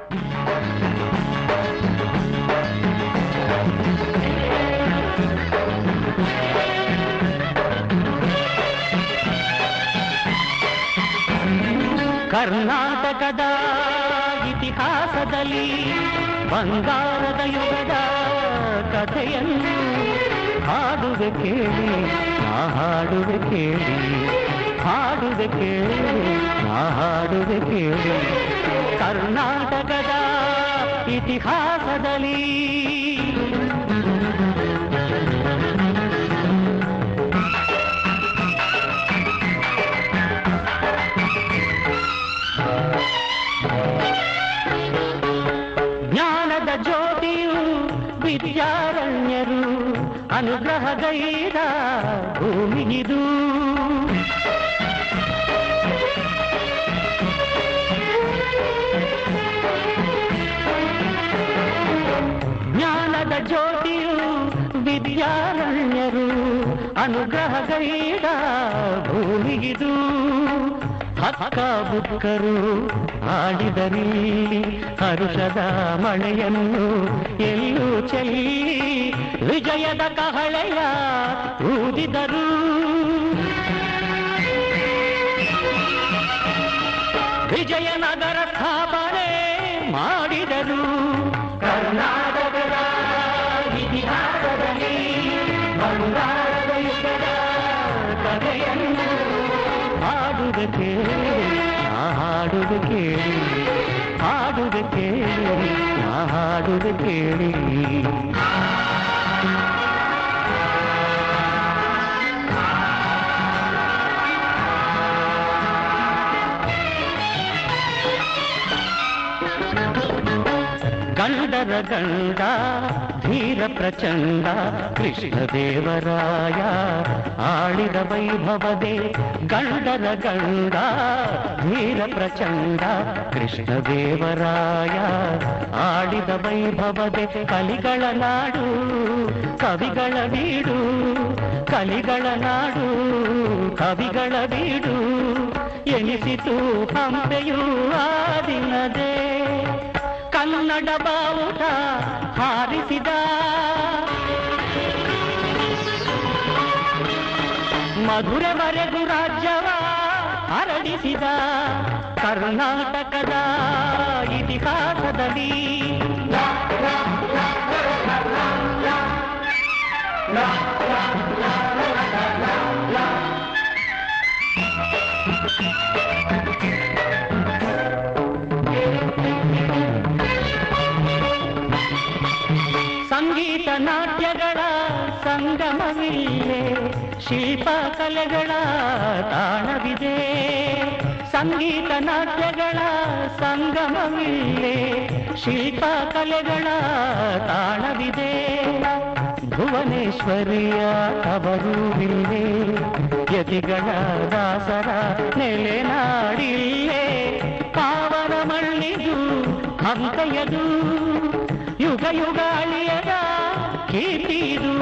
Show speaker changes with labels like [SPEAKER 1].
[SPEAKER 1] ಕರ್ನಾಟಕದ ಇತಿಹಾಸದಲ್ಲಿ ಬಂಗಾರದ ಯುಗದ ಕಥೆಯನ್ನು ಹಾಡುವೆ ಕೇಳಿ, ನಾ ಹಾಡುವೆ ಕೇಳಿ, ಹಾಡುವೆ ಕೇಳಿ, ನಾ ಹಾಡುವೆ ಕೇಳಿ. ಕರ್ನಾಟಕದ ಇತಿಹಾಸದಲ್ಲಿ ಜ್ಞಾನದ ಜ್ಯೋತಿಯು ವಿದ್ಯಾರಣ್ಯರು ಅನುಗ್ರಹಗೈದ ಭೂಮಿಗಿದು. ಜ್ಞಾನದ ಜ್ಯೋತಿಯು ವಿದ್ಯಾರಣ್ಯರು ಅನುಗ್ರಹಗೈದ ಭೂಮಿಗಿದು. ಹಕ್ಕ ಬುಕ್ಕರು ಆಡಿದರಿಲ್ಲಿ ಹರುಷದ ಮಳೆಯನ್ನು ಎಲ್ಲೂ ಚೆಲ್ಲಿ ವಿಜಯದ ಕಹಳೆಯ ಊದಿದರು. ವಿಜಯನಗರ ಸ್ಥಾಪನೆ ಮಾಡಿದರು. ಕರ್ನಾಟಕದ ಇತಿಹಾಸದಲ್ಲಿ ಬಂಗಾರದ ಯುಗದ ಕಥೆಯನ್ನು ಹಾಡುವೆ ಕೇಳಿ, ನಾ ಹಾಡುವೆ ಕೇಳಿ, ಹಾಡುವೆ ಕೇಳಿ, ನಾ ಹಾಡುವೆ ಕೇಳಿ. ಗಂಡರ ಗಂಡ ಧೀರ ಪ್ರಚಂಡ ಕೃಷ್ಣದೇವರಾಯ ಆಳಿದ ವೈಭವದೆ. ಗಂಡರ ಗಂಡ ಧೀರ ಪ್ರಚಂಡ ಕೃಷ್ಣದೇವರಾಯ ಆಳಿದ ವೈಭವದೆ. ಕಲಿಗಳ ನಾಡು ಕವಿಗಳ ಬೀಡು, ಕಲಿಗಳ ನಾಡು ಕವಿಗಳ ಬೀಡು ಎನಿಸಿತು ಹಂಪೆಯೂ ಆ ದಿನದೇ. ಕನ್ನಡ ಬಾವುಟ ಹಾರಿಸಿದ ಮಧುರೆವರೆಗೂ ರಾಜ್ಯವ ಹರಡಿಸಿದ. ಕರ್ನಾಟಕದ ಇತಿಹಾಸದಲ್ಲಿ ಸಂಗೀತ ನಾಟ್ಯಗಳ ಸಂಗಮವಿಲ್ಲೇ, ಶಿಲ್ಪ ಕಲೆಗಳ ತಾಣವಿದೆ. ಸಂಗೀತ ನಾಟ್ಯಗಳ ಸಂಗಮವಿಲ್ಲೇ, ಶಿಲ್ಪ ಕಲೆಗಳ ತಾಣವಿದೆ. ಭುವನೇಶ್ವರಿಯ ತವರೂರಿಲ್ಲೇ, ಯತಿಗಳ ದಾಸರ ನೆಲೆನಾಡಿಲ್ಲೇ. ಪಾವನ ಮಣ್ಣಿದು ಹಂಪೆಯದು, ಯುಗ ಯುಗಾಳಿಯದ ಕೀರ್ತಿದು.